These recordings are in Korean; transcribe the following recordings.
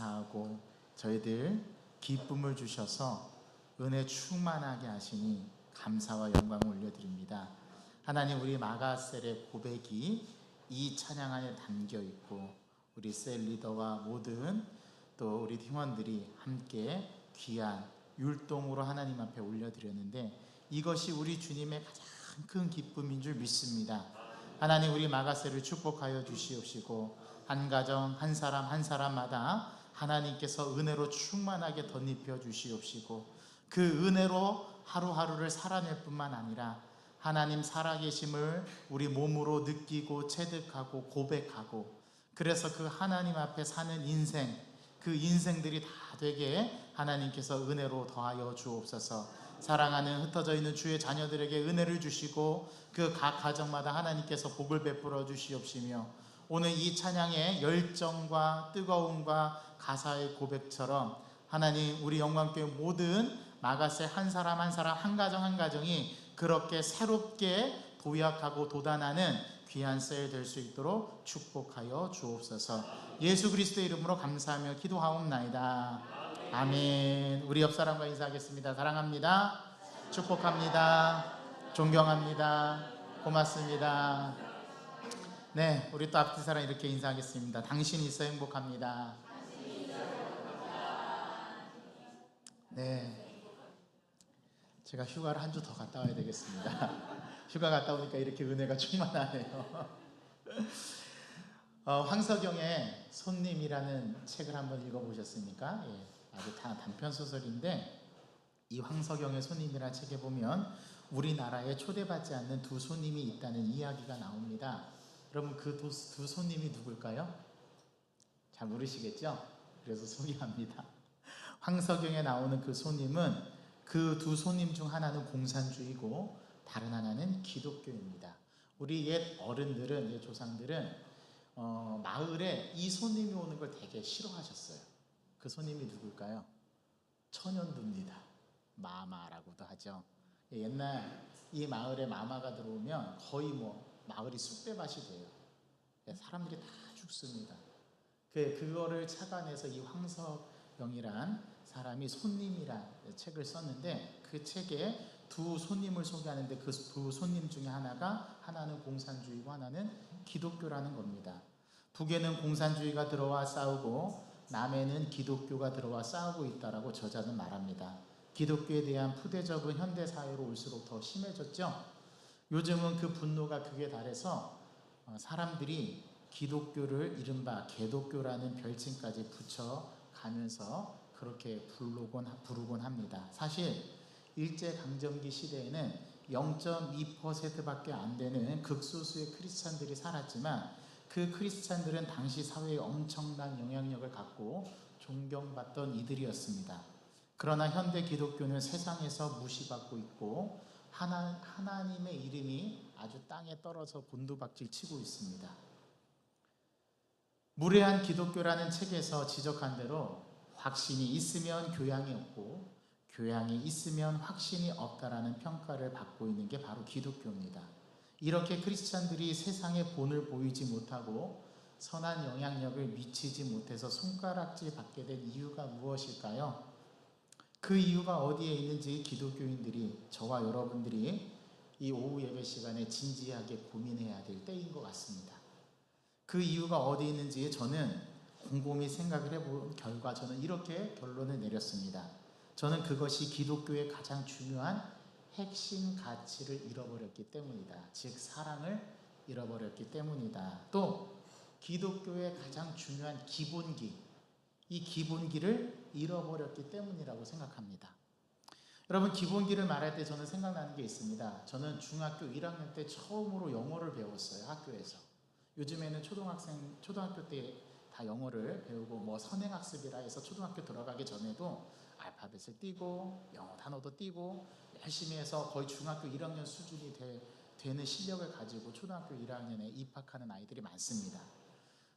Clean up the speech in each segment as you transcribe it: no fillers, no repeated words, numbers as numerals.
감사하고 저희들 기쁨을 주셔서 은혜 충만하게 하시니 감사와 영광을 올려드립니다. 하나님, 우리 마가셀의 고백이 이 찬양 안에 담겨 있고 우리 셀 리더와 모든 또 우리 팀원들이 함께 귀한 율동으로 하나님 앞에 올려드렸는데 이것이 우리 주님의 가장 큰 기쁨인 줄 믿습니다. 하나님, 우리 마가셀을 축복하여 주시옵시고 한 가정 한 사람 한 사람마다 하나님께서 은혜로 충만하게 덧입혀 주시옵시고 그 은혜로 하루하루를 살아낼 뿐만 아니라 하나님 살아계심을 우리 몸으로 느끼고 체득하고 고백하고 그래서 그 하나님 앞에 사는 인생, 그 인생들이 다 되게 하나님께서 은혜로 더하여 주옵소서. 사랑하는 흩어져 있는 주의 자녀들에게 은혜를 주시고 그 각 가정마다 하나님께서 복을 베풀어 주시옵시며 오늘 이 찬양의 열정과 뜨거움과 가사의 고백처럼 하나님, 우리 영광교회 모든 마가세 한 사람 한 사람 한 가정 한 가정이 그렇게 새롭게 도약하고 도단하는 귀한 셀 될 수 있도록 축복하여 주옵소서. 예수 그리스도의 이름으로 감사하며 기도하옵나이다. 아멘. 우리 옆 사람과 인사하겠습니다. 사랑합니다. 축복합니다. 존경합니다. 고맙습니다. 네, 우리 또 앞뒤 사람 이렇게 인사하겠습니다. 당신이 있어 행복합니다. 네, 제가 휴가를 한 주 더 갔다 와야 되겠습니다. 휴가 갔다 오니까 이렇게 은혜가 충만하네요. 황석영의 손님이라는 책을 한번 읽어보셨습니까? 예, 아주 단편소설인데 이 황석영의 손님이라는 책에 보면 우리나라에 초대받지 않는 두 손님이 있다는 이야기가 나옵니다. 여러분, 그 두 손님이 누굴까요? 잘 모르시겠죠? 그래서 소개합니다. 황석영에 나오는 그 손님은 그 두 손님 중 하나는 공산주의고 다른 하나는 기독교입니다. 우리 옛 어른들은, 옛 조상들은 마을에 이 손님이 오는 걸 되게 싫어하셨어요. 그 손님이 누굴까요? 천연두입니다. 마마라고도 하죠. 옛날 이 마을에 마마가 들어오면 거의 마을이 쑥대밭이 돼요. 사람들이 다 죽습니다. 그거를 착안해서 이 황석영이란 사람이 손님이란 책을 썼는데 그 책에 두 손님을 소개하는데 그 두 손님 중에 하나는 공산주의고 하나는 기독교라는 겁니다. 북에는 공산주의가 들어와 싸우고 남에는 기독교가 들어와 싸우고 있다라고 저자는 말합니다. 기독교에 대한 푸대접은 현대사회로 올수록 더 심해졌죠. 요즘은 그 분노가 극에 달해서 사람들이 기독교를 이른바 개독교라는 별칭까지 붙여가면서 그렇게 부르곤 합니다. 사실 일제강점기 시대에는 0.2%밖에 안 되는 극소수의 크리스찬들이 살았지만 그 크리스찬들은 당시 사회에 엄청난 영향력을 갖고 존경받던 이들이었습니다. 그러나 현대 기독교는 세상에서 무시받고 있고 하나님의 이름이 아주 땅에 떨어져 곤두박질 치고 있습니다. 무례한 기독교라는 책에서 지적한 대로 확신이 있으면 교양이 없고 교양이 있으면 확신이 없다라는 평가를 받고 있는 게 바로 기독교입니다. 이렇게 크리스찬들이 세상에 본을 보이지 못하고 선한 영향력을 미치지 못해서 손가락질 받게 된 이유가 무엇일까요? 그 이유가 어디에 있는지 기독교인들이, 저와 여러분들이 이 오후 예배 시간에 진지하게 고민해야 될 때인 것 같습니다. 그 이유가 어디에 있는지 저는 곰곰이 생각을 해본 결과 저는 이렇게 결론을 내렸습니다. 저는 그것이 기독교의 가장 중요한 핵심 가치를 잃어버렸기 때문이다. 즉 사랑을 잃어버렸기 때문이다. 또 기독교의 가장 중요한 기본기, 이 기본기를 잃어버렸기 때문이라고 생각합니다. 여러분, 기본기를 말할 때 저는 생각나는 게 있습니다. 저는 중학교 1학년 때 처음으로 영어를 배웠어요. 학교에서. 요즘에는 초등학교 때 다 영어를 배우고 선행학습이라 해서 초등학교 들어가기 전에도 알파벳을 띄고 영어 단어도 띄고 열심히 해서 거의 중학교 1학년 수준이 되는 실력을 가지고 초등학교 1학년에 입학하는 아이들이 많습니다.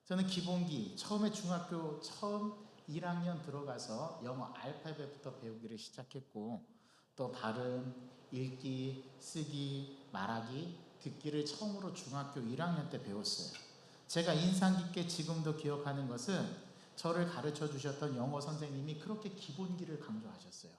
저는 기본기, 처음에 중학교 처음 1학년 들어가서 영어 알파벳부터 배우기를 시작했고 또 발음, 읽기, 쓰기, 말하기, 듣기를 처음으로 중학교 1학년 때 배웠어요. 제가 인상 깊게 지금도 기억하는 것은 저를 가르쳐 주셨던 영어 선생님이 그렇게 기본기를 강조하셨어요.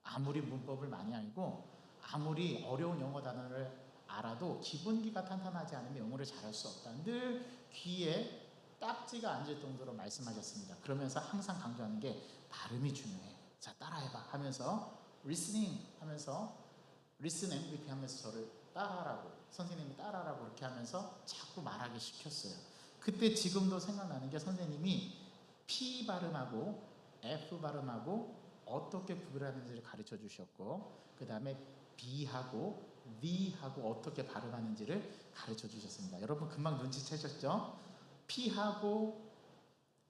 아무리 문법을 많이 알고 아무리 어려운 영어 단어를 알아도 기본기가 탄탄하지 않으면 영어를 잘할 수 없다. 늘 귀에 딱지가 앉을 정도로 말씀하셨습니다. 그러면서 항상 강조하는 게 발음이 중요해. 자, 따라해봐 하면서 listening 하면서 listen and repeat 하면서 저를 따라하라고, 선생님이 따라하라고 그렇게 하면서 자꾸 말하기 시켰어요. 그때 지금도 생각나는 게 선생님이 P 발음하고 F 발음하고 어떻게 구별하는지를 가르쳐 주셨고, 그 다음에 B하고 V하고 어떻게 발음하는지를 가르쳐 주셨습니다. 여러분 금방 눈치채셨죠? P하고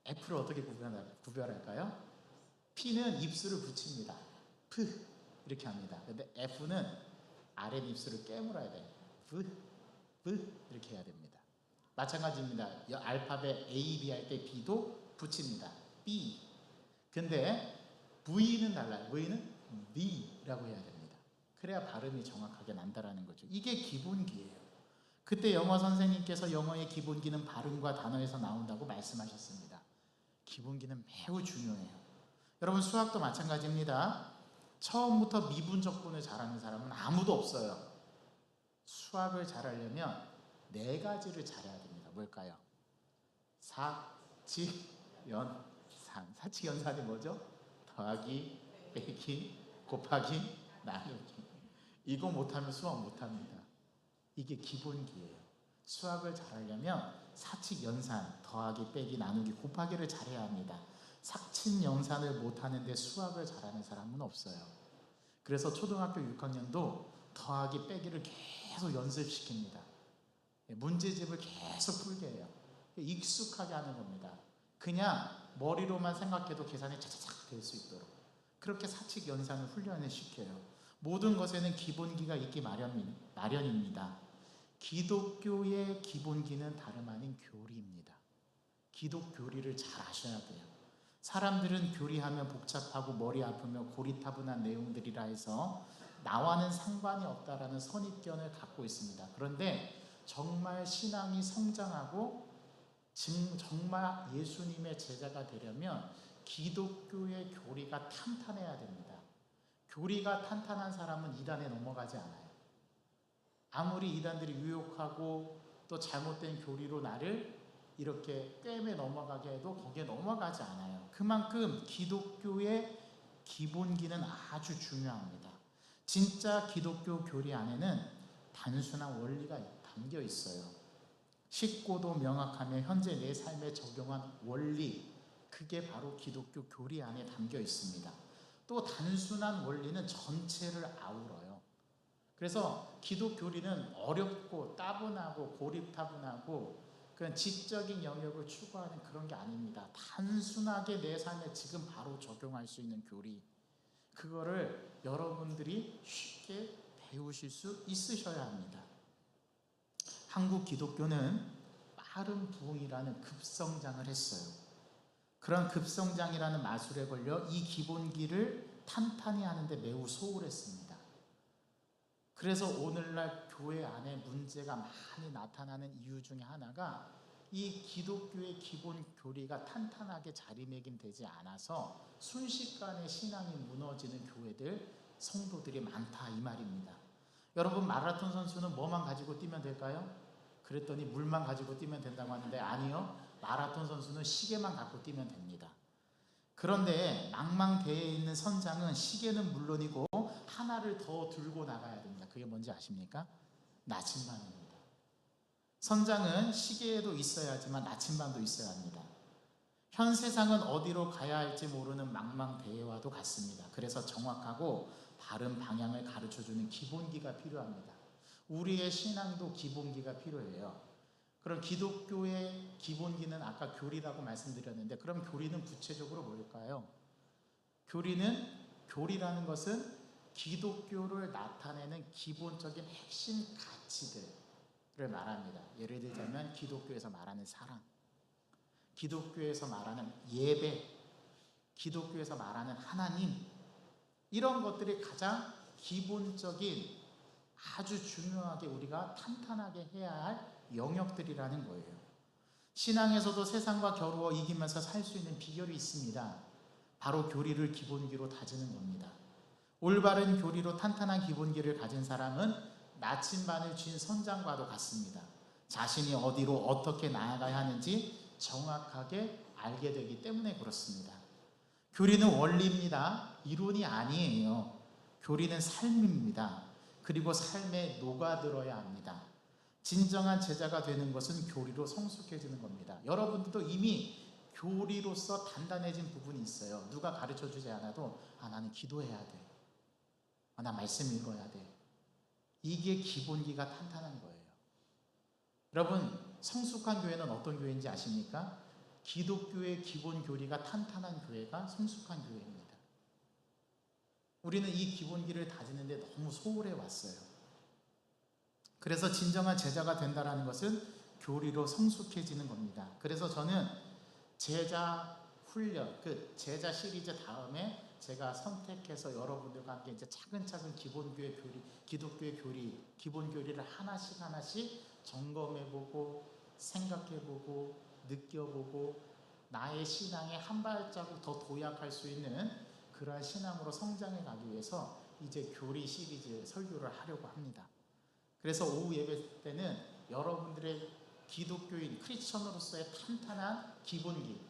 F를 어떻게 구별할까요? P는 입술을 붙입니다. P 이렇게 합니다. 근데 F는 아랫 입술을 깨물어야 돼요. V 이렇게 해야 됩니다. 마찬가지입니다. 알파벳 A, B 할 때 B도 붙입니다. B. 근데 V는 달라요. V는 V라고 해야 됩니다. 그래야 발음이 정확하게 난다라는 거죠. 이게 기본기예요. 그때 영어 선생님께서 영어의 기본기는 발음과 단어에서 나온다고 말씀하셨습니다. 기본기는 매우 중요해요. 여러분 수학도 마찬가지입니다. 처음부터 미분적분을 잘하는 사람은 아무도 없어요. 수학을 잘하려면 4가지를 잘해야 됩니다. 뭘까요? 사치연산. 사치연산이 뭐죠? 더하기, 빼기, 곱하기, 나누기. 이거 못하면 수학 못합니다. 이게 기본기예요. 수학을 잘하려면 사칙연산, 더하기, 빼기, 나누기, 곱하기를 잘해야 합니다. 사칙연산을 못하는데 수학을 잘하는 사람은 없어요. 그래서 초등학교 6학년도 더하기, 빼기를 계속 연습시킵니다. 문제집을 계속 풀게 해요. 익숙하게 하는 겁니다. 그냥 머리로만 생각해도 계산이 차차착 될 수 있도록 그렇게 사칙연산을 훈련을 시켜요. 모든 것에는 기본기가 있기 마련입니다. 기독교의 기본기는 다름 아닌 교리입니다. 기독 교리를 잘 아셔야 돼요. 사람들은 교리하면 복잡하고 머리 아프며 고리타분한 내용들이라 해서 나와는 상관이 없다라는 선입견을 갖고 있습니다. 그런데 정말 신앙이 성장하고 정말 예수님의 제자가 되려면 기독교의 교리가 탄탄해야 됩니다. 교리가 탄탄한 사람은 이단에 넘어가지 않아요. 아무리 이단들이 유혹하고 또 잘못된 교리로 나를 이렇게 꿰매 넘어가게 해도 거기에 넘어가지 않아요. 그만큼 기독교의 기본기는 아주 중요합니다. 진짜 기독교 교리 안에는 단순한 원리가 담겨 있어요. 쉽고도 명확하며 현재 내 삶에 적용한 원리, 그게 바로 기독교 교리 안에 담겨 있습니다. 또 단순한 원리는 전체를 아우러요. 그래서 기독 교리는 어렵고 따분하고 고리타분하고 그런 지적인 영역을 추구하는 그런 게 아닙니다. 단순하게 내 삶에 지금 바로 적용할 수 있는 교리, 그거를 여러분들이 쉽게 배우실 수 있으셔야 합니다. 한국 기독교는 빠른 부흥이라는 급성장을 했어요. 그런 급성장이라는 마술에 걸려 이 기본기를 탄탄히 하는데 매우 소홀했습니다. 그래서 오늘날 교회 안에 문제가 많이 나타나는 이유 중에 하나가 이 기독교의 기본 교리가 탄탄하게 자리매김되지 않아서 순식간에 신앙이 무너지는 교회들, 성도들이 많다 이 말입니다. 여러분 마라톤 선수는 뭐만 가지고 뛰면 될까요? 그랬더니 물만 가지고 뛰면 된다고 하는데 아니요. 마라톤 선수는 시계만 갖고 뛰면 됩니다. 그런데 망망대해에 있는 선장은 시계는 물론이고 하나를 더 들고 나가야 됩니다. 그게 뭔지 아십니까? 나침반입니다. 선장은 시계에도 있어야 하지만 나침반도 있어야 합니다. 현 세상은 어디로 가야 할지 모르는 망망대해와도 같습니다. 그래서 정확하고 바른 방향을 가르쳐주는 기본기가 필요합니다. 우리의 신앙도 기본기가 필요해요. 그럼 기독교의 기본기는 아까 교리라고 말씀드렸는데 그럼 교리는 구체적으로 뭘까요? 교리라는 것은 기독교를 나타내는 기본적인 핵심 가치들을 말합니다. 예를 들자면 기독교에서 말하는 사랑, 기독교에서 말하는 예배, 기독교에서 말하는 하나님, 이런 것들이 가장 기본적인 아주 중요하게 우리가 탄탄하게 해야 할 영역들이라는 거예요. 신앙에서도 세상과 겨루어 이기면서 살 수 있는 비결이 있습니다. 바로 교리를 기본기로 다지는 겁니다. 올바른 교리로 탄탄한 기본기를 가진 사람은 나침반을 쥔 선장과도 같습니다. 자신이 어디로 어떻게 나아가야 하는지 정확하게 알게 되기 때문에 그렇습니다. 교리는 원리입니다. 이론이 아니에요. 교리는 삶입니다. 그리고 삶에 녹아들어야 합니다. 진정한 제자가 되는 것은 교리로 성숙해지는 겁니다. 여러분들도 이미 교리로서 단단해진 부분이 있어요. 누가 가르쳐주지 않아도 나는 기도해야 돼. 나 말씀 읽어야 돼. 이게 기본기가 탄탄한 거예요. 여러분, 성숙한 교회는 어떤 교회인지 아십니까? 기독교의 기본 교리가 탄탄한 교회가 성숙한 교회입니다. 우리는 이 기본기를 다지는데 너무 소홀해 왔어요. 그래서 진정한 제자가 된다는 것은 교리로 성숙해지는 겁니다. 그래서 저는 제자 훈련, 제자 시리즈 다음에 제가 선택해서 여러분들과 함께 이제 차근차근 기본교회 교리, 기독교의 교리, 기본 교리를 하나씩 점검해보고 생각해보고 느껴보고 나의 신앙에 한 발자국 더 도약할 수 있는 그러한 신앙으로 성장해 가기 위해서 이제 교리 시리즈 설교를 하려고 합니다. 그래서 오후 예배 때는 여러분들의 기독교인 크리스천으로서의 탄탄한 기본기,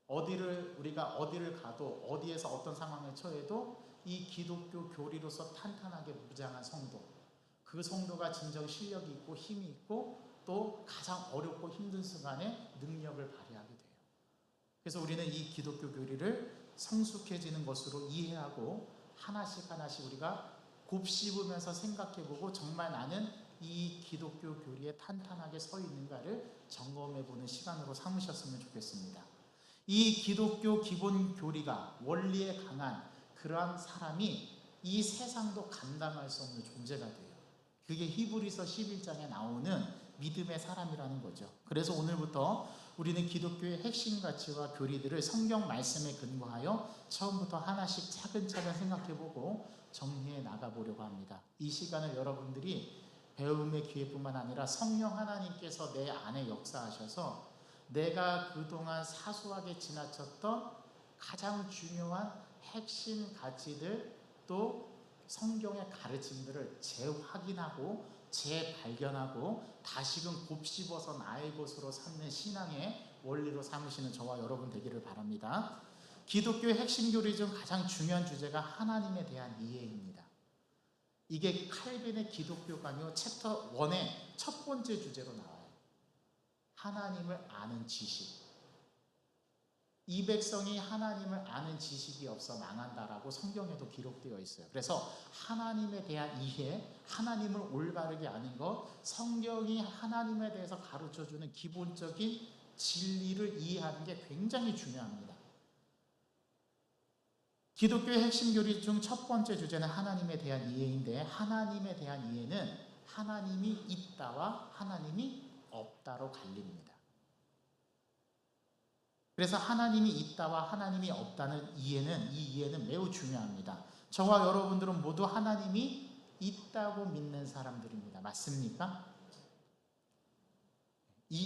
우리가 어디를 가도 어디에서 어떤 상황에 처해도 이 기독교 교리로서 탄탄하게 무장한 성도, 그 성도가 진정 실력이 있고 힘이 있고 또 가장 어렵고 힘든 순간에 능력을 발휘하게 돼요. 그래서 우리는 이 기독교 교리를 성숙해지는 것으로 이해하고 하나씩 우리가 곱씹으면서 생각해보고 정말 나는 이 기독교 교리에 탄탄하게 서 있는가를 점검해보는 시간으로 삼으셨으면 좋겠습니다. 이 기독교 기본 교리가 원리에 강한 그러한 사람이 이 세상도 감당할 수 없는 존재가 돼요. 그게 히브리서 11장에 나오는 믿음의 사람이라는 거죠. 그래서 오늘부터 우리는 기독교의 핵심 가치와 교리들을 성경 말씀에 근거하여 처음부터 하나씩 차근차근 생각해보고 정리해 나가보려고 합니다. 이 시간을 여러분들이 배움의 기회뿐만 아니라 성령 하나님께서 내 안에 역사하셔서 내가 그동안 사소하게 지나쳤던 가장 중요한 핵심 가치들 또 성경의 가르침들을 재확인하고 재발견하고 다시금 곱씹어서 나의 것으로 삼는 신앙의 원리로 삼으시는 저와 여러분 되기를 바랍니다. 기독교의 핵심 교리 중 가장 중요한 주제가 하나님에 대한 이해입니다. 이게 칼빈의 기독교 강요 챕터 1의 첫 번째 주제로 나와요. 하나님을 아는 지식. 이 백성이 하나님을 아는 지식이 없어 망한다라고 성경에도 기록되어 있어요. 그래서 하나님에 대한 이해, 하나님을 올바르게 아는 것, 성경이 하나님에 대해서 가르쳐주는 기본적인 진리를 이해하는 게 굉장히 중요합니다. 기독교의 핵심 교리 중 첫 번째 주제는 하나님에 대한 이해인데, 하나님에 대한 이해는 하나님이 있다와 하나님이 없다로 갈립니다. 그래서 하나님이 있다와 하나님이 없다는 이 이해는 매우 중요합니다. 저와 여러분들은 모두 하나님이 있다고 믿는 사람들입니다. 맞습니까?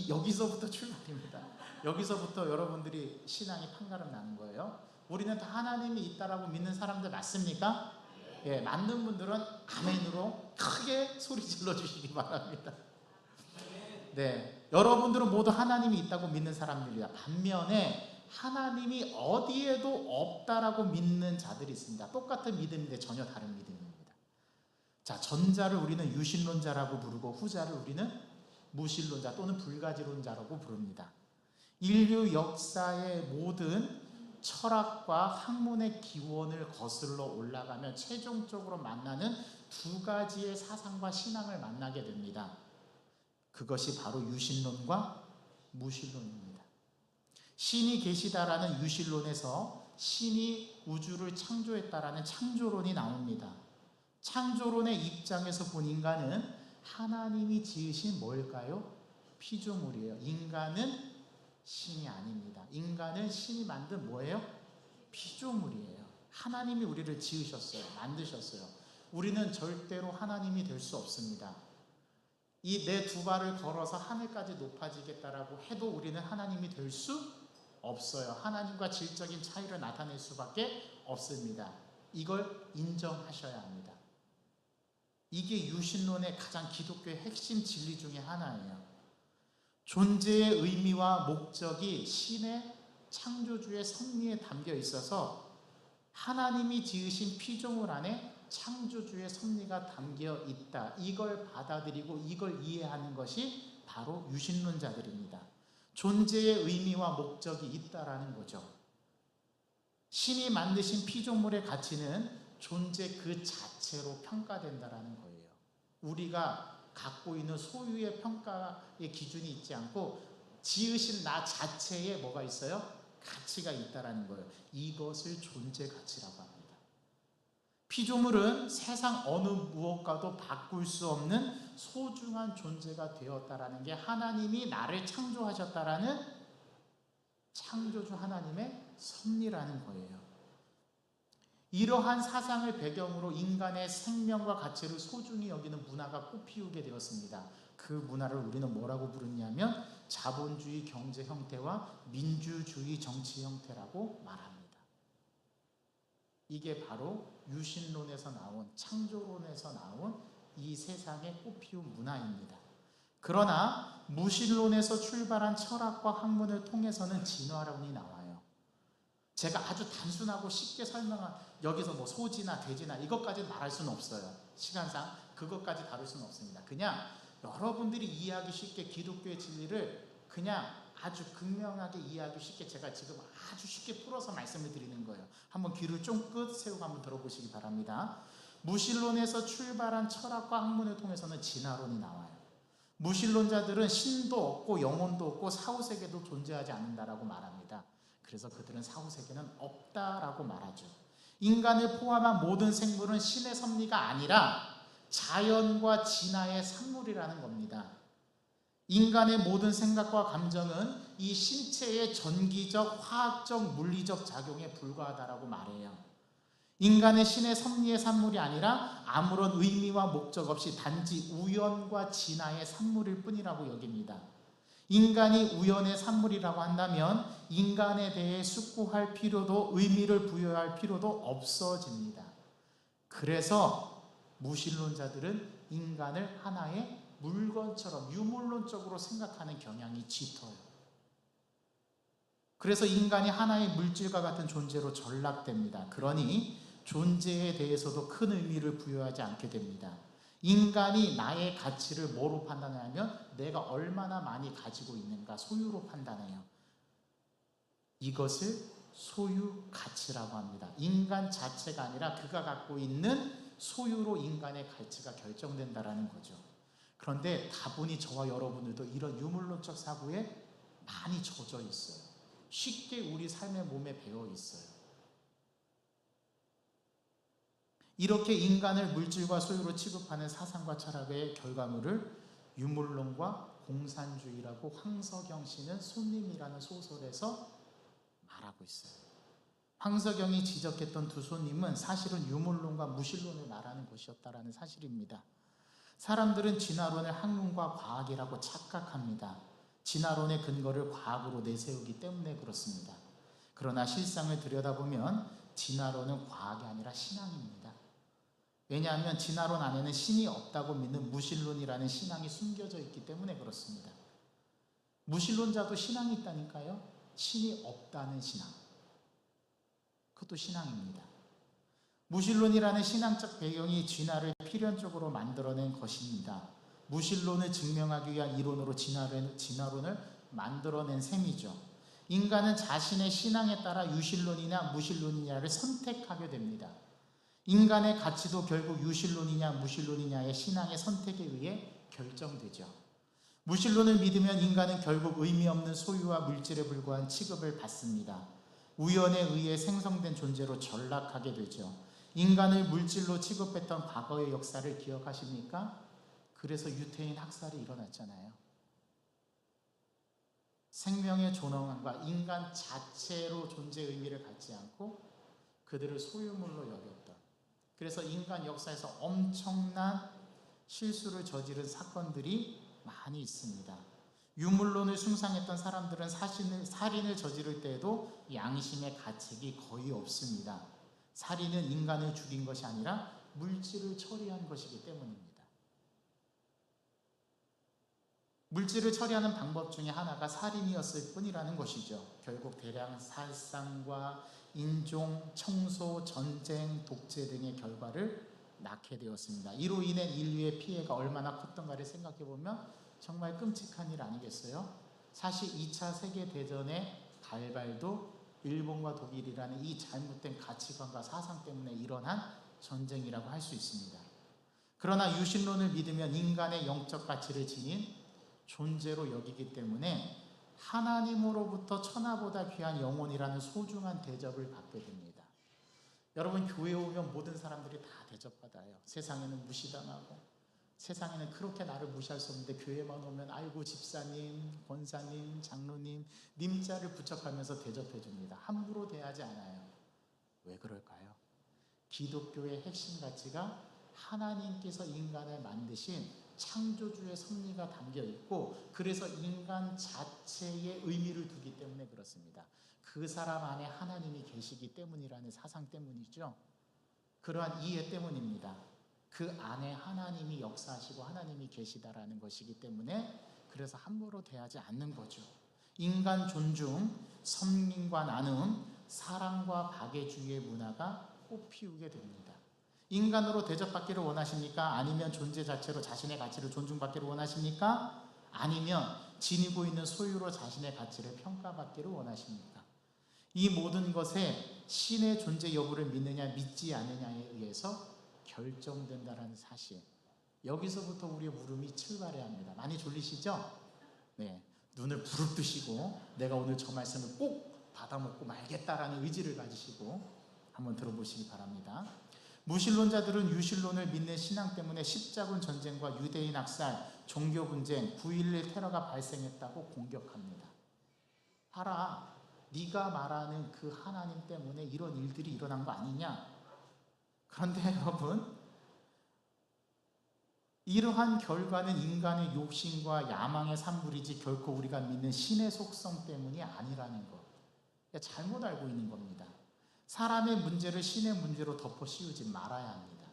여기서부터 출발입니다. 여기서부터 여러분들이 신앙이 판가름 나는 거예요. 우리는 다 하나님이 있다라고 믿는 사람들 맞습니까? 예, 맞는 분들은 아멘으로 크게 소리 질러 주시기 바랍니다. 네, 여러분들은 모두 하나님이 있다고 믿는 사람들이다. 반면에 하나님이 어디에도 없다라고 믿는 자들이 있습니다. 똑같은 믿음인데 전혀 다른 믿음입니다. 자, 전자를 우리는 유신론자라고 부르고 후자를 우리는 무신론자 또는 불가지론자라고 부릅니다. 인류 역사의 모든 철학과 학문의 기원을 거슬러 올라가면 최종적으로 만나는 두 가지의 사상과 신앙을 만나게 됩니다. 그것이 바로 유신론과 무신론입니다. 신이 계시다라는 유신론에서 신이 우주를 창조했다라는 창조론이 나옵니다. 창조론의 입장에서 본 인간은 하나님이 지으신 뭘까요? 피조물이에요. 인간은 신이 아닙니다. 인간은 신이 만든 뭐예요? 피조물이에요. 하나님이 우리를 지으셨어요. 만드셨어요. 우리는 절대로 하나님이 될 수 없습니다. 이 내 두 발을 걸어서 하늘까지 높아지겠다라고 해도 우리는 하나님이 될 수 없어요. 하나님과 질적인 차이를 나타낼 수밖에 없습니다. 이걸 인정하셔야 합니다. 이게 유신론의 가장 기독교의 핵심 진리 중에 하나예요. 존재의 의미와 목적이 신의 창조주의 섭리에 담겨 있어서 하나님이 지으신 피조물 안에 창조주의 섭리가 담겨 있다. 이걸 받아들이고 이걸 이해하는 것이 바로 유신론자들입니다. 존재의 의미와 목적이 있다라는 거죠. 신이 만드신 피조물의 가치는 존재 그 자체로 평가된다라는 거예요. 우리가 갖고 있는 소유의 평가의 기준이 있지 않고 지으신 나 자체에 뭐가 있어요? 가치가 있다라는 거예요. 이것을 존재 가치라고 합니다. 피조물은 세상 어느 무엇과도 바꿀 수 없는 소중한 존재가 되었다라는 게 하나님이 나를 창조하셨다라는 창조주 하나님의 섭리라는 거예요. 이러한 사상을 배경으로 인간의 생명과 가치를 소중히 여기는 문화가 꽃피우게 되었습니다. 그 문화를 우리는 뭐라고 부르냐면 자본주의 경제 형태와 민주주의 정치 형태라고 말합니다. 이게 바로 유신론에서 나온, 창조론에서 나온 이 세상의 꽃피운 문화입니다. 그러나 무신론에서 출발한 철학과 학문을 통해서는 진화론이 나와요. 제가 아주 단순하고 쉽게 설명한, 여기서 뭐 소지나 대지나 이것까지 말할 수는 없어요. 시간상 그것까지 다룰 수는 없습니다. 그냥 여러분들이 이해하기 쉽게 기독교의 진리를 그냥 아주 극명하게 이해하기 쉽게 제가 지금 아주 쉽게 풀어서 말씀을 드리는 거예요. 한번 귀를 쫑긋 세우고 한번 들어보시기 바랍니다. 무신론에서 출발한 철학과 학문을 통해서는 진화론이 나와요. 무신론자들은 신도 없고 영혼도 없고 사후세계도 존재하지 않는다라고 말합니다. 그래서 그들은 사후세계는 없다라고 말하죠. 인간을 포함한 모든 생물은 신의 섭리가 아니라 자연과 진화의 산물이라는 겁니다. 인간의 모든 생각과 감정은 이 신체의 전기적, 화학적, 물리적 작용에 불과하다라고 말해요. 인간의 신의 섭리의 산물이 아니라 아무런 의미와 목적 없이 단지 우연과 진화의 산물일 뿐이라고 여깁니다. 인간이 우연의 산물이라고 한다면 인간에 대해 숙고할 필요도 의미를 부여할 필요도 없어집니다. 그래서 무신론자들은 인간을 하나의 물건처럼 유물론적으로 생각하는 경향이 짙어요. 그래서 인간이 하나의 물질과 같은 존재로 전락됩니다. 그러니 존재에 대해서도 큰 의미를 부여하지 않게 됩니다. 인간이 나의 가치를 뭐로 판단하냐면 내가 얼마나 많이 가지고 있는가, 소유로 판단해요. 이것을 소유 가치라고 합니다. 인간 자체가 아니라 그가 갖고 있는 소유로 인간의 가치가 결정된다라는 거죠. 그런데 다분히 저와 여러분들도 이런 유물론적 사고에 많이 젖어 있어요. 쉽게 우리 삶의 몸에 배어 있어요. 이렇게 인간을 물질과 소유로 취급하는 사상과 철학의 결과물을 유물론과 공산주의라고 황석영 씨는 손님이라는 소설에서 말하고 있어요. 황석영이 지적했던 두 손님은 사실은 유물론과 무신론을 말하는 것이었다라는 사실입니다. 사람들은 진화론을 학문과 과학이라고 착각합니다. 진화론의 근거를 과학으로 내세우기 때문에 그렇습니다. 그러나 실상을 들여다보면 진화론은 과학이 아니라 신앙입니다. 왜냐하면 진화론 안에는 신이 없다고 믿는 무신론이라는 신앙이 숨겨져 있기 때문에 그렇습니다. 무신론자도 신앙이 있다니까요. 신이 없다는 신앙. 그것도 신앙입니다. 무신론이라는 신앙적 배경이 진화를 필연적으로 만들어낸 것입니다. 무신론을 증명하기 위한 이론으로 진화론을 만들어낸 셈이죠. 인간은 자신의 신앙에 따라 유신론이냐 무신론이냐를 선택하게 됩니다. 인간의 가치도 결국 유신론이냐 무신론이냐의 신앙의 선택에 의해 결정되죠. 무신론을 믿으면 인간은 결국 의미 없는 소유와 물질에 불과한 취급을 받습니다. 우연에 의해 생성된 존재로 전락하게 되죠. 인간을 물질로 취급했던 과거의 역사를 기억하십니까? 그래서 유태인 학살이 일어났잖아요. 생명의 존엄함과 인간 자체로 존재 의미를 갖지 않고 그들을 소유물로 여겼던, 그래서 인간 역사에서 엄청난 실수를 저지른 사건들이 많이 있습니다. 유물론을 숭상했던 사람들은 살인을 저지를 때에도 양심의 가책이 거의 없습니다. 살인은 인간을 죽인 것이 아니라 물질을 처리한 것이기 때문입니다. 물질을 처리하는 방법 중에 하나가 살인이었을 뿐이라는 것이죠. 결국 대량 살상과 인종, 청소, 전쟁, 독재 등의 결과를 낳게 되었습니다. 이로 인해 인류의 피해가 얼마나 컸던가를 생각해 보면 정말 끔찍한 일 아니겠어요? 사실 2차 세계대전의 발발도 일본과 독일이라는 이 잘못된 가치관과 사상 때문에 일어난 전쟁이라고 할 수 있습니다. 그러나 유신론을 믿으면 인간의 영적 가치를 지닌 존재로 여기기 때문에 하나님으로부터 천하보다 귀한 영혼이라는 소중한 대접을 받게 됩니다. 여러분, 교회에 오면 모든 사람들이 다 대접받아요. 세상에는 무시당하고, 세상에는 그렇게 나를 무시할 수 없는데 교회만 오면 아이고 집사님, 권사님, 장로님, 님자를 부척하면서 대접해 줍니다. 함부로 대하지 않아요. 왜 그럴까요? 기독교의 핵심 가치가 하나님께서 인간을 만드신 창조주의 섭리가 담겨 있고, 그래서 인간 자체에 의미를 두기 때문에 그렇습니다. 그 사람 안에 하나님이 계시기 때문이라는 사상 때문이죠. 그러한 이해 때문입니다. 그 안에 하나님이 역사하시고 하나님이 계시다라는 것이기 때문에 그래서 함부로 대하지 않는 거죠. 인간 존중, 선민과 나눔, 사랑과 박애주의의 문화가 꽃피우게 됩니다. 인간으로 대접받기를 원하십니까? 아니면 존재 자체로 자신의 가치를 존중받기를 원하십니까? 아니면 지니고 있는 소유로 자신의 가치를 평가받기를 원하십니까? 이 모든 것에 신의 존재 여부를 믿느냐 믿지 않느냐에 의해서 결정된다는 사실, 여기서부터 우리의 물음이 출발해야 합니다. 많이 졸리시죠? 네, 눈을 부릅뜨시고 내가 오늘 저 말씀을 꼭 받아먹고 말겠다라는 의지를 가지시고 한번 들어보시기 바랍니다. 무신론자들은 유신론을 믿는 신앙 때문에 십자군 전쟁과 유대인 학살, 종교 분쟁, 9.11 테러가 발생했다고 공격합니다. 봐라, 네가 말하는 그 하나님 때문에 이런 일들이 일어난 거 아니냐? 그런데 여러분, 이러한 결과는 인간의 욕심과 야망의 산물이지 결코 우리가 믿는 신의 속성 때문이 아니라는 것, 잘못 알고 있는 겁니다. 사람의 문제를 신의 문제로 덮어 씌우지 말아야 합니다.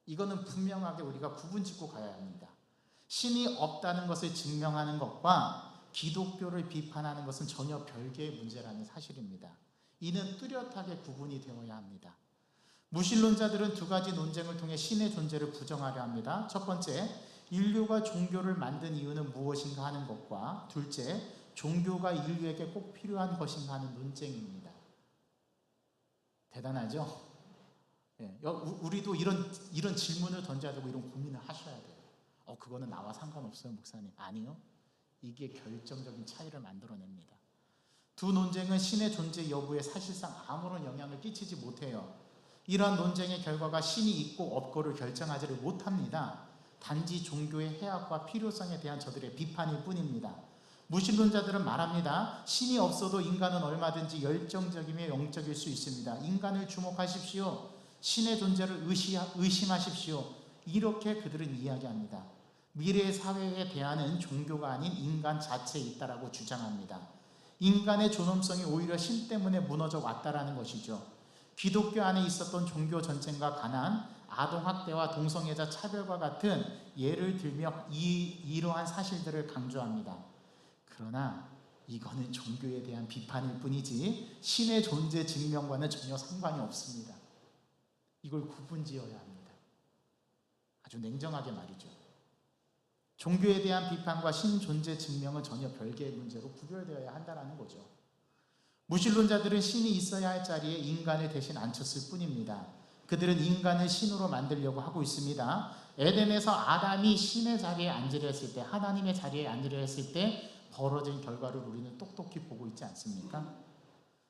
이거는 분명하게 우리가 구분짓고 가야 합니다. 신이 없다는 것을 증명하는 것과 기독교를 비판하는 것은 전혀 별개의 문제라는 사실입니다. 이는 뚜렷하게 구분이 되어야 합니다. 무신론자들은 두 가지 논쟁을 통해 신의 존재를 부정하려 합니다. 첫 번째, 인류가 종교를 만든 이유는 무엇인가 하는 것과, 둘째, 종교가 인류에게 꼭 필요한 것인가 하는 논쟁입니다. 대단하죠? 예, 우리도 이런 질문을 던져야 되고 이런 고민을 하셔야 돼요. 그거는 나와 상관없어요, 목사님. 아니요. 이게 결정적인 차이를 만들어냅니다. 두 논쟁은 신의 존재 여부에 사실상 아무런 영향을 끼치지 못해요. 이러한 논쟁의 결과가 신이 있고 없고를 결정하지를 못합니다. 단지 종교의 해악과 필요성에 대한 저들의 비판일 뿐입니다. 무신론자들은 말합니다. 신이 없어도 인간은 얼마든지 열정적이며 영적일 수 있습니다. 인간을 주목하십시오. 신의 존재를 의심하십시오. 이렇게 그들은 이야기합니다. 미래의 사회에 대하는 종교가 아닌 인간 자체에 있다라고 주장합니다. 인간의 존엄성이 오히려 신 때문에 무너져 왔다라는 것이죠. 기독교 안에 있었던 종교 전쟁과 가난, 아동학대와 동성애자 차별과 같은 예를 들며 이러한 사실들을 강조합니다. 그러나 이거는 종교에 대한 비판일 뿐이지 신의 존재 증명과는 전혀 상관이 없습니다. 이걸 구분지어야 합니다. 아주 냉정하게 말이죠. 종교에 대한 비판과 신 존재 증명은 전혀 별개의 문제로 구별되어야 한다는 거죠. 무신론자들은 신이 있어야 할 자리에 인간을 대신 앉혔을 뿐입니다. 그들은 인간을 신으로 만들려고 하고 있습니다. 에덴에서 아담이 신의 자리에 앉으려 했을 때, 하나님의 자리에 앉으려 했을 때 벌어진 결과를 우리는 똑똑히 보고 있지 않습니까?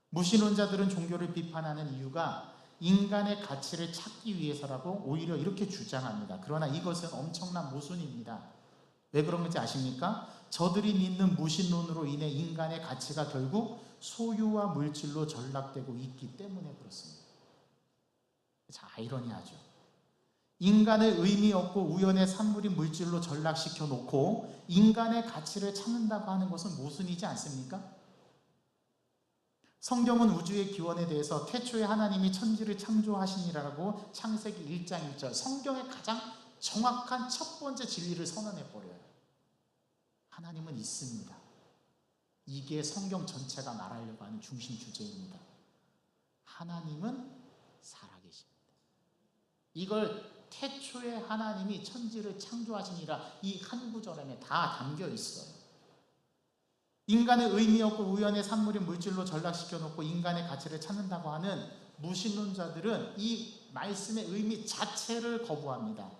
무신론자들은 종교를 비판하는 이유가 인간의 가치를 찾기 위해서라고 오히려 이렇게 주장합니다. 그러나 이것은 엄청난 모순입니다. 왜 그런 건지 아십니까? 저들이 믿는 무신론으로 인해 인간의 가치가 결국 소유와 물질로 전락되고 있기 때문에 그렇습니다. 자, 아이러니하죠. 인간의 의미 없고 우연의 산물인 물질로 전락시켜 놓고 인간의 가치를 찾는다고 하는 것은 모순이지 않습니까? 성경은 우주의 기원에 대해서 태초에 하나님이 천지를 창조하시니라고 창세기 1장 1절, 성경의 가장 정확한 첫 번째 진리를 선언해 버려요. 하나님은 있습니다. 이게 성경 전체가 말하려고 하는 중심 주제입니다. 하나님은 살아계십니다. 이걸 태초에 하나님이 천지를 창조하시니라, 이 한 구절에 다 담겨 있어요. 인간의 의미 없고 우연의 산물인 물질로 전락시켜 놓고 인간의 가치를 찾는다고 하는 무신론자들은 이 말씀의 의미 자체를 거부합니다.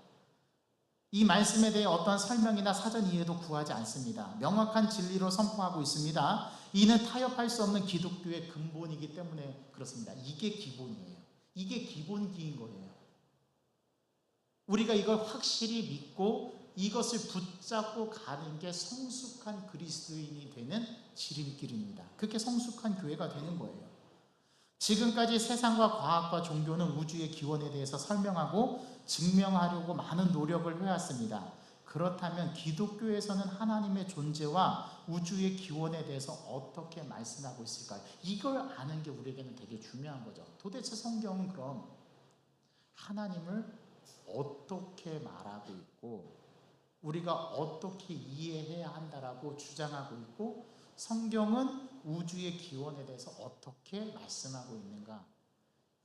이 말씀에 대해 어떠한 설명이나 사전 이해도 구하지 않습니다. 명확한 진리로 선포하고 있습니다. 이는 타협할 수 없는 기독교의 근본이기 때문에 그렇습니다. 이게 기본이에요. 이게 기본기인 거예요. 우리가 이걸 확실히 믿고 이것을 붙잡고 가는 게 성숙한 그리스도인이 되는 지름길입니다. 그렇게 성숙한 교회가 되는 거예요. 지금까지 세상과 과학과 종교는 우주의 기원에 대해서 설명하고 증명하려고 많은 노력을 해왔습니다. 그렇다면 기독교에서는 하나님의 존재와 우주의 기원에 대해서 어떻게 말씀하고 있을까요? 이걸 아는 게 우리에게는 되게 중요한 거죠. 도대체 성경은 그럼 하나님을 어떻게 말하고 있고 우리가 어떻게 이해해야 한다라고 주장하고 있고 성경은 우주의 기원에 대해서 어떻게 말씀하고 있는가?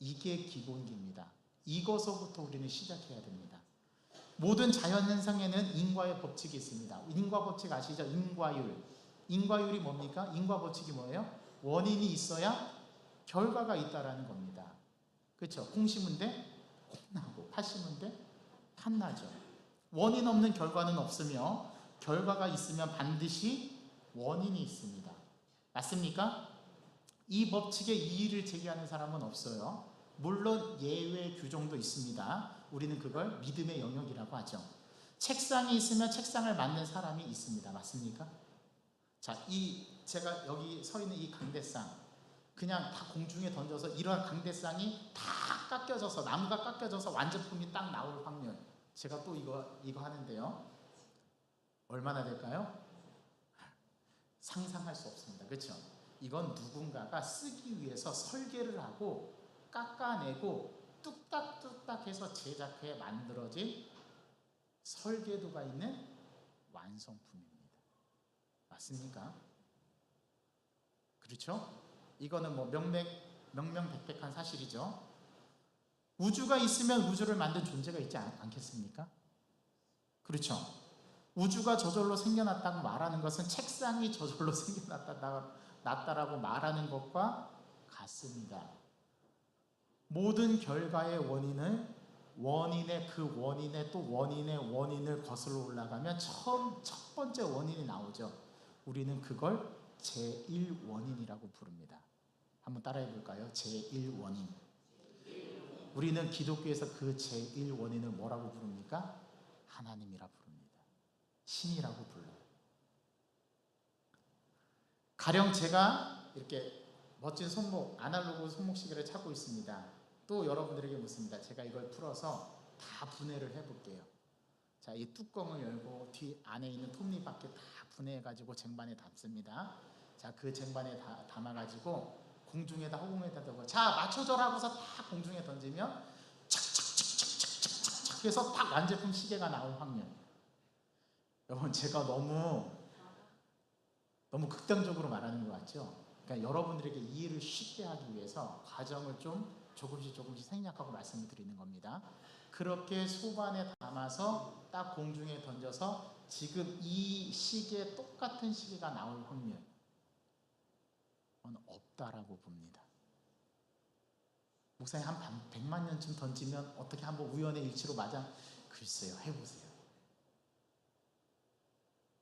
이게 기본기입니다. 이것서부터 우리는 시작해야 됩니다. 모든 자연현상에는 인과의 법칙이 있습니다. 인과 법칙 아시죠? 인과율. 인과율이 뭡니까? 인과 법칙이 뭐예요? 원인이 있어야 결과가 있다라는 겁니다. 그렇죠? 콩 심은 데 콩 나고 팥 심은 데 팥 나죠. 원인 없는 결과는 없으며 결과가 있으면 반드시 원인이 있습니다. 맞습니까? 이 법칙에 이의를 제기하는 사람은 없어요. 물론 예외 규정도 있습니다. 우리는 그걸 믿음의 영역이라고 하죠. 책상이 있으면 책상을 만든 사람이 있습니다. 맞습니까? 자, 제가 여기 서 있는 이 강대상 그냥 다 공중에 던져서 이러한 강대상이 다 깎여져서 나무가 깎여져서 완제품이 딱 나올 확률, 제가 또 이거 하는데요. 얼마나 될까요? 상상할 수 없습니다. 그렇죠? 이건 누군가가 쓰기 위해서 설계를 하고 깎아내고 뚝딱뚝딱 해서 제작해 만들어진 설계도가 있는 완성품입니다. 맞습니까? 그렇죠? 이거는 뭐 명명백백한 사실이죠. 우주가 있으면 우주를 만든 존재가 있지 않겠습니까? 그렇죠? 우주가 저절로 생겨났다고 말하는 것은 책상이 저절로 생겨났다라고 말하는 것과 같습니다. 모든 결과의 원인의 그 원인의 또 원인의 원인을 거슬러 올라가면 첫 번째 원인이 나오죠. 우리는 그걸 제1원인이라고 부릅니다. 한번 따라해 볼까요? 제1원인. 우리는 기독교에서 그 제1원인을 뭐라고 부릅니까? 하나님이라 부릅니다. 신이라고 불러요. 가령 제가 이렇게 멋진 아날로그 손목시계를 찾고 있습니다. 또 여러분들에게 묻습니다. 제가 이걸 풀어서 다 분해를 해볼게요. 자, 이 뚜껑을 열고 뒤 안에 있는 톱니바퀴 다 분해해가지고 쟁반에 담습니다. 자, 그 쟁반에 담아가지고 공중에다 허공에다 두고 자 맞춰줘라 하고서 딱 공중에 던지면 착착착착착착착 해서 딱 완제품 시계가 나올 확률. 여러분, 제가 너무 극단적으로 말하는 것 같죠? 그러니까 여러분들에게 이해를 쉽게 하기 위해서 과정을 좀 조금씩 생략하고 말씀을 드리는 겁니다. 그렇게 소반에 담아서 딱 공중에 던져서 지금 이 시계 똑같은 시계가 나올 확률 없다라고 봅니다. 목사님 한 100만 년쯤 던지면 어떻게 한번 우연의 일치로 맞아? 글쎄요, 해보세요.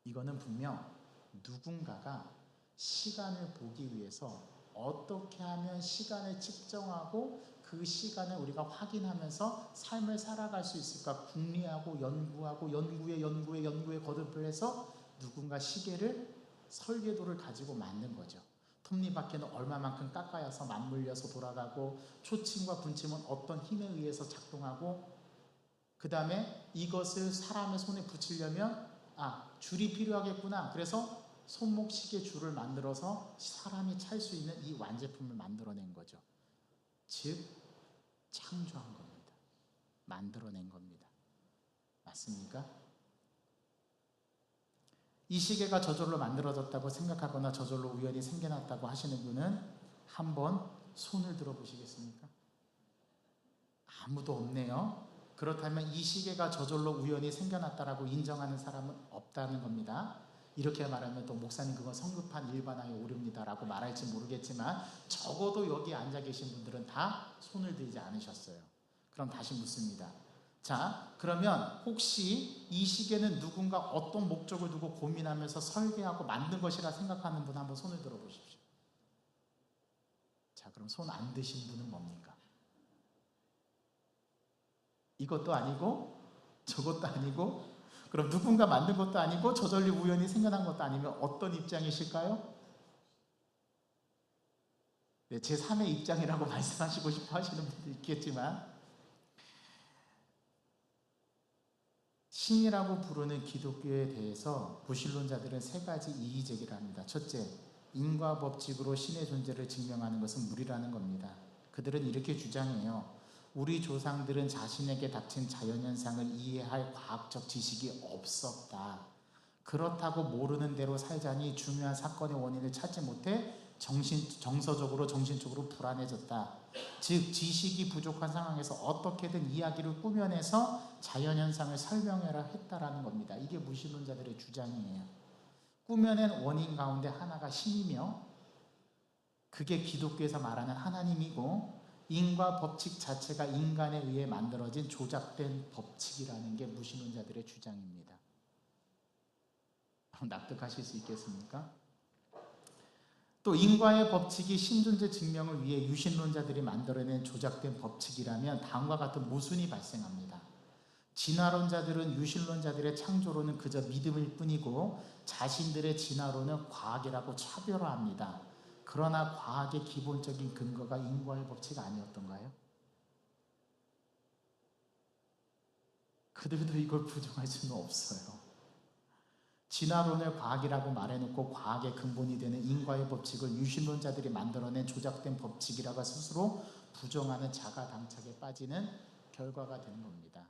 이거는 분명 누군가가 시간을 보기 위해서 어떻게 하면 시간을 측정하고 그 시간을 우리가 확인하면서 삶을 살아갈 수 있을까 궁리하고 연구하고 연구에 거듭을 해서 누군가 시계를 설계도를 가지고 만든 거죠. 톱니바퀴는 얼마만큼 깎아야서 맞물려서 돌아가고 초침과 분침은 어떤 힘에 의해서 작동하고 그 다음에 이것을 사람의 손에 붙이려면 줄이 필요하겠구나. 그래서 손목시계 줄을 만들어서 사람이 찰 수 있는 이 완제품을 만들어낸 거죠. 즉 창조한 겁니다. 만들어낸 겁니다. 맞습니까? 이 시계가 저절로 만들어졌다고 생각하거나 저절로 우연히 생겨났다고 하시는 분은 한번 손을 들어 보시겠습니까? 아무도 없네요. 그렇다면 이 시계가 저절로 우연히 생겨났다라고 인정하는 사람은 없다는 겁니다. 이렇게 말하면 또 목사님 그건 성급한 일반화에 오릅니다라고 말할지 모르겠지만 적어도 여기 앉아 계신 분들은 다 손을 들지 않으셨어요. 그럼 다시 묻습니다. 자, 그러면 혹시 이 시계는 누군가 어떤 목적을 두고 고민하면서 설계하고 만든 것이라 생각하는 분 한번 손을 들어 보십시오. 자, 그럼 손 안 드신 분은 뭡니까? 이것도 아니고 저것도 아니고 그럼 누군가 만든 것도 아니고 저절로 우연히 생겨난 것도 아니면 어떤 입장이실까요? 네, 제3의 입장이라고 말씀하시고 싶어 하시는 분도 있겠지만 신이라고 부르는 기독교에 대해서 무신론자들은 세 가지 이의 제기를 합니다. 첫째, 인과 법칙으로 신의 존재를 증명하는 것은 무리라는 겁니다. 그들은 이렇게 주장해요. 우리 조상들은 자신에게 닥친 자연현상을 이해할 과학적 지식이 없었다. 그렇다고 모르는 대로 살자니 중요한 사건의 원인을 찾지 못해 정서적으로 정신적으로 불안해졌다. 즉 지식이 부족한 상황에서 어떻게든 이야기를 꾸며내서 자연현상을 설명해라 했다라는 겁니다. 이게 무신론자들의 주장이에요. 꾸며낸 원인 가운데 하나가 신이며 그게 기독교에서 말하는 하나님이고 인과 법칙 자체가 인간에 의해 만들어진 조작된 법칙이라는 게 무신론자들의 주장입니다. 납득하실 수 있겠습니까? 또 인과의 법칙이 신존재 증명을 위해 유신론자들이 만들어낸 조작된 법칙이라면 다음과 같은 모순이 발생합니다. 진화론자들은 유신론자들의 창조론은 그저 믿음일 뿐이고 자신들의 진화론은 과학이라고 차별화합니다. 그러나 과학의 기본적인 근거가 인과의 법칙 아니었던가요? 그들도 이걸 부정할 수는 없어요. 진화론을 과학이라고 말해놓고 과학의 근본이 되는 인과의 법칙을 유신론자들이 만들어낸 조작된 법칙이라고 스스로 부정하는 자가당착에 빠지는 결과가 되는 겁니다.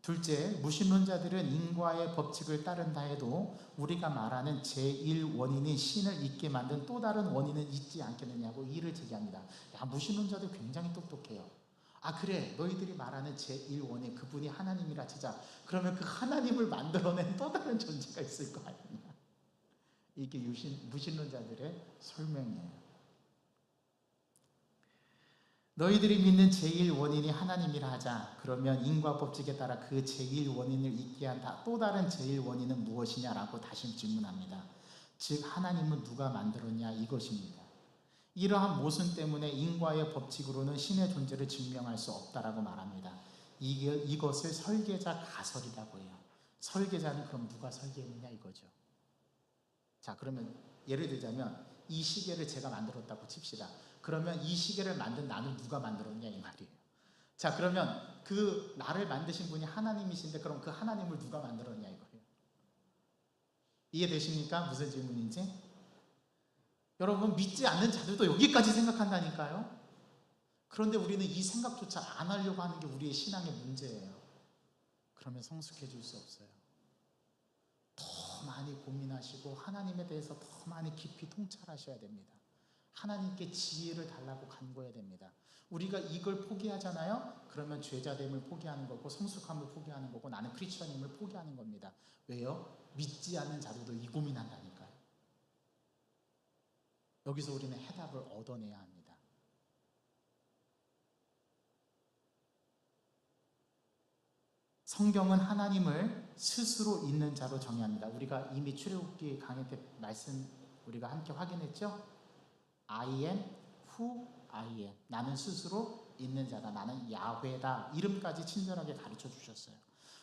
둘째, 무신론자들은 인과의 법칙을 따른다 해도 우리가 말하는 제1원인인 신을 있게 만든 또 다른 원인은 있지 않겠느냐고 이의를 제기합니다. 야, 무신론자들 굉장히 똑똑해요. 그래, 너희들이 말하는 제1원인 그분이 하나님이라 치자. 그러면 그 하나님을 만들어낸 또 다른 존재가 있을 거 아니냐. 이게 무신론자들의 설명이에요. 너희들이 믿는 제1원인이 하나님이라 하자. 그러면 인과 법칙에 따라 그 제1원인을 있게 한 또 다른 제1원인은 무엇이냐라고 다시 질문합니다. 즉 하나님은 누가 만들었냐 이것입니다. 이러한 모순 때문에 인과의 법칙으로는 신의 존재를 증명할 수 없다라고 말합니다. 이것을 설계자 가설이라고 해요. 설계자는 그럼 누가 설계했느냐 이거죠. 자, 그러면 예를 들자면 이 시계를 제가 만들었다고 칩시다. 그러면 이 시계를 만든 나는 누가 만들었냐 이 말이에요. 자, 그러면 그 나를 만드신 분이 하나님이신데 그럼 그 하나님을 누가 만들었냐 이거예요. 이해되십니까? 무슨 질문인지? 여러분 믿지 않는 자들도 여기까지 생각한다니까요. 그런데 우리는 이 생각조차 안 하려고 하는 게 우리의 신앙의 문제예요. 그러면 성숙해질 수 없어요. 더 많이 고민하시고 하나님에 대해서 더 많이 깊이 통찰하셔야 됩니다. 하나님께 지혜를 달라고 간구해야 됩니다. 우리가 이걸 포기하잖아요. 그러면 죄자됨을 포기하는 거고 성숙함을 포기하는 거고 나는 크리스천임을 포기하는 겁니다. 왜요? 믿지 않는 자들도 이 고민한다니까요. 여기서 우리는 해답을 얻어내야 합니다. 성경은 하나님을 스스로 있는 자로 정의합니다. 우리가 이미 출애굽기 강의 때 말씀 우리가 함께 확인했죠? I am who I am. 나는 스스로 있는 자다. 나는 야훼다. 이름까지 친절하게 가르쳐 주셨어요.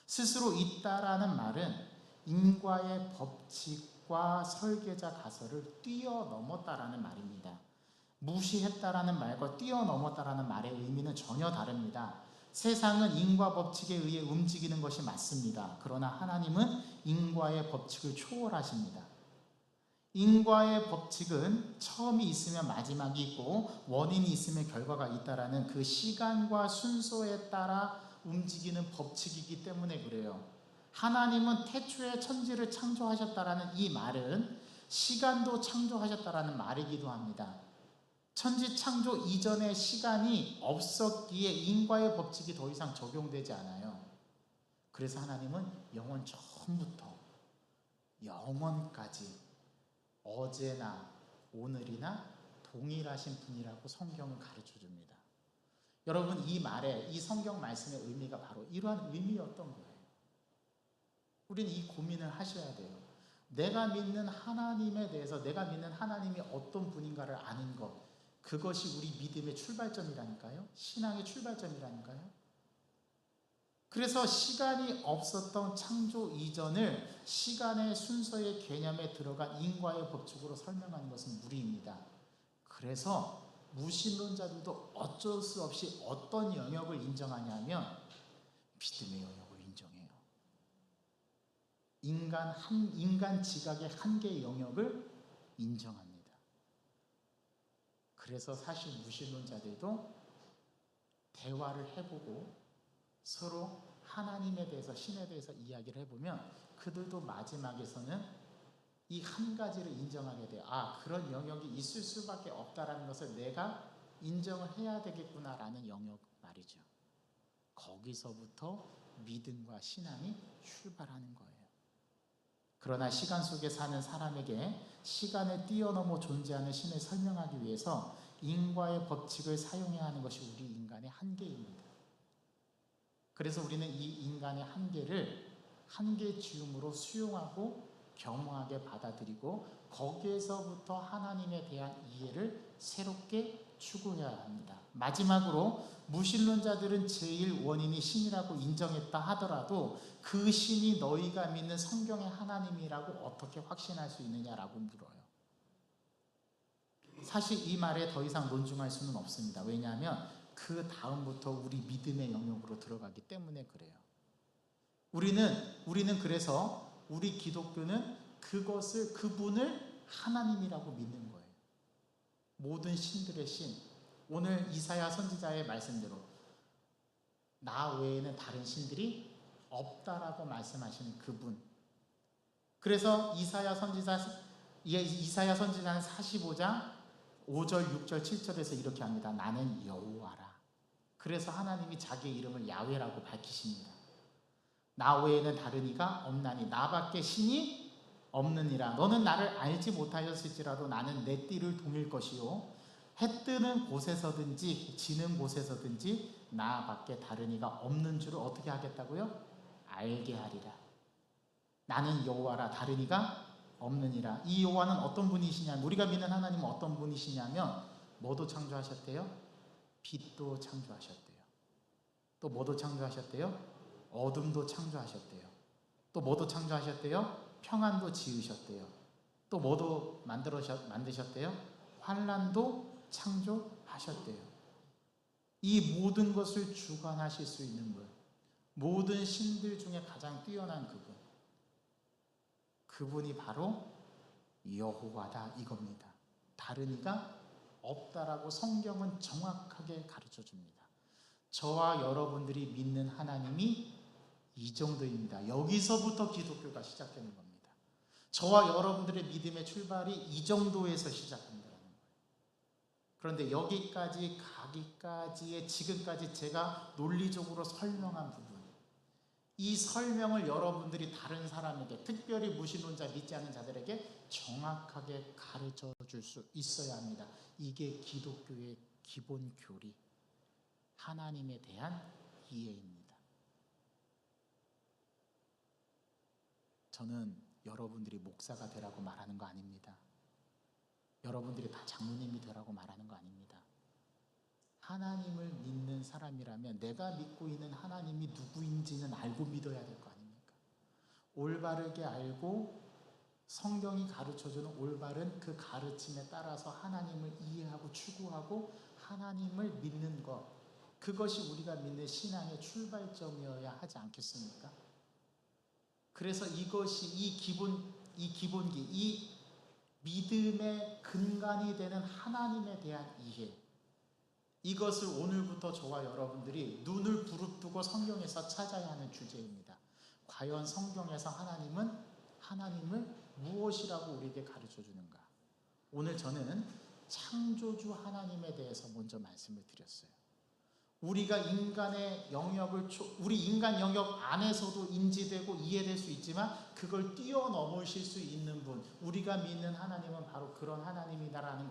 스스로 있다라는 말은 인과의 법칙과 설계자 가설을 뛰어넘었다라는 말입니다. 무시했다라는 말과 뛰어넘었다라는 말의 의미는 전혀 다릅니다. 세상은 인과 법칙에 의해 움직이는 것이 맞습니다. 그러나 하나님은 인과의 법칙을 초월하십니다. 인과의 법칙은 처음이 있으면 마지막이 있고 원인이 있으면 결과가 있다라는 그 시간과 순서에 따라 움직이는 법칙이기 때문에 그래요. 하나님은 태초에 천지를 창조하셨다라는 이 말은 시간도 창조하셨다라는 말이기도 합니다. 천지 창조 이전의 시간이 없었기에 인과의 법칙이 더 이상 적용되지 않아요. 그래서 하나님은 영원 전부터 영원까지 어제나 오늘이나 동일하신 분이라고 성경은 가르쳐 줍니다. 여러분, 이 말에, 이 성경 말씀의 의미가 바로 이러한 의미였던 거예요. 우리는 이 고민을 하셔야 돼요. 내가 믿는 하나님에 대해서, 내가 믿는 하나님이 어떤 분인가를 아는 것, 그것이 우리 믿음의 출발점이라니까요. 신앙의 출발점이라니까요. 그래서 시간이 없었던 창조 이전을 시간의 순서의 개념에 들어간 인과의 법칙으로 설명하는 것은 무리입니다. 그래서 무신론자들도 어쩔 수 없이 어떤 영역을 인정하냐면 믿음의 영역을 인정해요. 인간 지각의 한계의 영역을 인정합니다. 그래서 사실 무신론자들도 대화를 해보고 서로 하나님에 대해서, 신에 대해서 이야기를 해보면 그들도 마지막에서는 이 한 가지를 인정하게 돼요. 아, 그런 영역이 있을 수밖에 없다라는 것을 내가 인정을 해야 되겠구나라는 영역 말이죠. 거기서부터 믿음과 신앙이 출발하는 거예요. 그러나 시간 속에 사는 사람에게 시간을 뛰어넘어 존재하는 신을 설명하기 위해서 인과의 법칙을 사용해야 하는 것이 우리 인간의 한계입니다. 그래서 우리는 이 인간의 한계를 한계지음으로 수용하고 겸허하게 받아들이고 거기에서부터 하나님에 대한 이해를 새롭게 추구해야 합니다. 마지막으로 무신론자들은 제일 원인이 신이라고 인정했다 하더라도 그 신이 너희가 믿는 성경의 하나님이라고 어떻게 확신할 수 있느냐라고 물어요. 사실 이 말에 더 이상 논중할 수는 없습니다. 왜냐하면 그 다음부터 우리 믿음의 영역으로 들어가기 때문에 그래요. 우리는 그래서 우리 기독교는 그분을 하나님이라고 믿는 거예요. 모든 신들의 신. 오늘 이사야 선지자의 말씀대로 나 외에는 다른 신들이 없다라고 말씀하시는 그분. 그래서 이사야 선지자는 45장 5절, 6절, 7절에서 이렇게 합니다. 나는 여호와라. 그래서 하나님이 자기의 이름을 야훼라고 밝히십니다. 나 외에는 다른 이가 없나니 나밖에 신이 없느니라. 너는 나를 알지 못하였을지라도 나는 내 띠를 동일 것이요 해 뜨는 곳에서든지 지는 곳에서든지 나밖에 다른 이가 없는 줄을 어떻게 하겠다고요? 알게 하리라. 나는 여호와라, 다른 이가 없느니라. 이 여호와는 어떤 분이시냐? 우리가 믿는 하나님은 어떤 분이시냐면 뭐도 창조하셨대요? 빛도 창조하셨대요. 또 뭐도 창조하셨대요? 어둠도 창조하셨대요. 또 뭐도 창조하셨대요? 평안도 지으셨대요. 또 뭐도 만드셨대요? 환난도 창조하셨대요. 이 모든 것을 주관하실 수 있는 분, 모든 신들 중에 가장 뛰어난 그분, 그분이 바로 여호와다 이겁니다. 다른 이가 없다라고 성경은 정확하게 가르쳐 줍니다. 저와 여러분들이 믿는 하나님이 이 정도입니다. 여기서부터 기독교가 시작되는 겁니다. 저와 여러분들의 믿음의 출발이 이 정도에서 시작된다는 거예요. 그런데 여기까지 가기까지의 지금까지 제가 논리적으로 설명한 부분, 이 설명을 여러분들이 다른 사람에게, 특별히 무신론자 믿지 않는 자들에게 정확하게 가르쳐 줄 수 있어야 합니다. 이게 기독교의 기본 교리, 하나님에 대한 이해입니다. 저는 여러분들이 목사가 되라고 말하는 거 아닙니다. 여러분들이 다 장로님이 되라고 말하는 거 아닙니다. 하나님을 믿는 사람이라면 내가 믿고 있는 하나님이 누구인지는 알고 믿어야 될 거 아닙니까? 올바르게 알고 성경이 가르쳐주는 올바른 그 가르침에 따라서 하나님을 이해하고 추구하고 하나님을 믿는 것, 그것이 우리가 믿는 신앙의 출발점이어야 하지 않겠습니까? 그래서 이것이 이 기본기, 이 믿음의 근간이 되는 하나님에 대한 이해, 이것을 오늘부터 저와 여러분들이 눈을 부릅뜨고 성경에서 찾아야 하는 주제입니다. 과연 성경에서 하나님을 무엇이라고 우리에게 가르쳐 주는가? 오늘 저는 창조주 하나님에 대해서 먼저 말씀을 드렸어요. 우리가 우리 인간 영역 안에서도 인지되고 이해될 수 있지만 그걸 뛰어넘으실 수 있는 분, 우리가 믿는 하나님은 바로 그런 하나님이다라는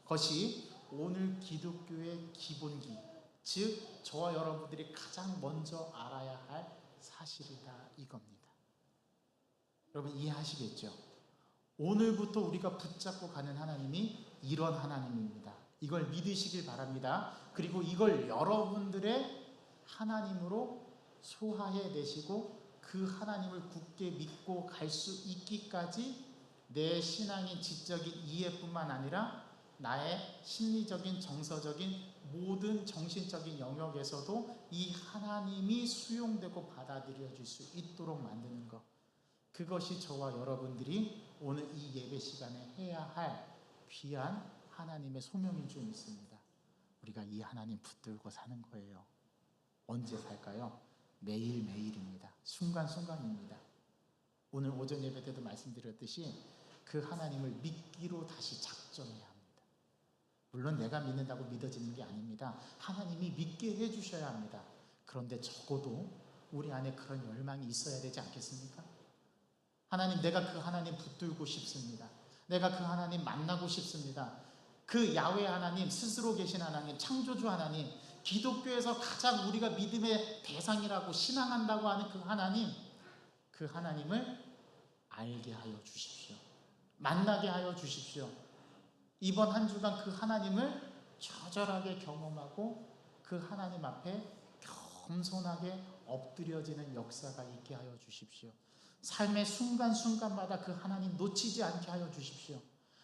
것이 오늘 기독교의 기본기, 즉 저와 여러분들이 가장 먼저 알아야 할 사실이다 이겁니다. 여러분 이해하시겠죠? 오늘부터 우리가 붙잡고 가는 하나님이 이런 하나님입니다. 이걸 믿으시길 바랍니다. 그리고 이걸 여러분들의 하나님으로 소화해 내시고 그 하나님을 굳게 믿고 갈 수 있기까지 내 신앙의 지적인 이해뿐만 아니라 나의 심리적인 정서적인 모든 정신적인 영역에서도 이 하나님이 수용되고 받아들여질 수 있도록 만드는 것, 그것이 저와 여러분들이 오늘 이 예배 시간에 해야 할 귀한 하나님의 소명인 줄 믿습니다. 우리가 이 하나님 붙들고 사는 거예요. 언제 살까요? 매일매일입니다. 순간순간입니다. 오늘 오전 예배 때도 말씀드렸듯이 그 하나님을 믿기로 다시 작정해야 합니다. 물론 내가 믿는다고 믿어지는 게 아닙니다. 하나님이 믿게 해주셔야 합니다. 그런데 적어도 우리 안에 그런 열망이 있어야 되지 않겠습니까? 하나님, 내가 그 하나님 붙들고 싶습니다. 내가 그 하나님 만나고 싶습니다. 그 야훼 하나님, 스스로 계신 하나님, 창조주 하나님, 기독교에서 가장 우리가 믿음의 대상이라고 신앙한다고 하는 그 하나님을 알게 하여 주십시오. 만나게 하여 주십시오. 이번 한 주간 그 하나님을 처절하게 경험하고 그 하나님 앞에 겸손하게 엎드려지는 역사가 있게 하여 주십시오. 삶의 순간순간마다 그 하나님 놓치지 않게 하여 주십시오.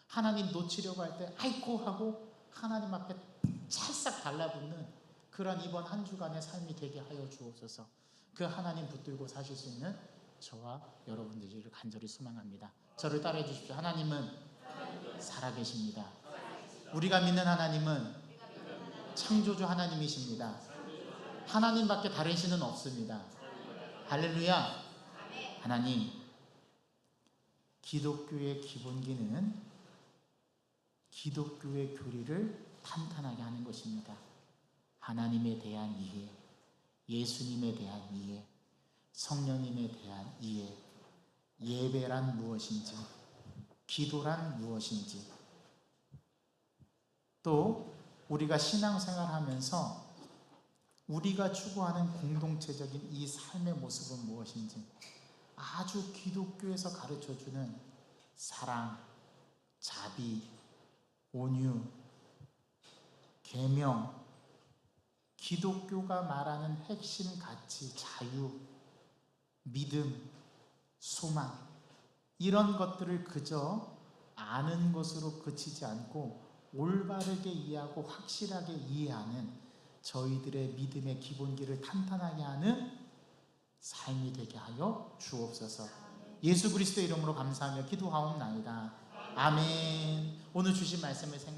하나님 놓치려고 할 때 아이고 하고 하나님 앞에 찰싹 달라붙는 그런 이번 한 주간의 삶이 되게 하여 주옵소서. 그 하나님 붙들고 사실 수 있는 저와 여러분들을 간절히 소망합니다. 저를 따라해 주십시오. 하나님은 살아계십니다. 우리가 믿는 하나님은 창조주 하나님이십니다. 하나님밖에 다른 신은 없습니다. 할렐루야. 하나님, 기독교의 기본기는 기독교의 교리를 탄탄하게 하는 것입니다. 하나님에 대한 이해, 예수님에 대한 이해, 성령님에 대한 이해, 예배란 무엇인지, 기도란 무엇인지, 또 우리가 신앙생활하면서 우리가 추구하는 공동체적인 이 삶의 모습은 무엇인지 아주 기독교에서 가르쳐주는 사랑, 자비, 온유, 계명, 기독교가 말하는 핵심 가치, 자유, 믿음, 소망, 이런 것들을 그저 아는 것으로 그치지 않고 올바르게 이해하고 확실하게 이해하는 저희들의 믿음의 기본기를 탄탄하게 하는 삶이 되게 하여 주옵소서. 예수 그리스도의 이름으로 감사하며 기도하옵나이다. 아멘. 오늘 주신 말씀을 생각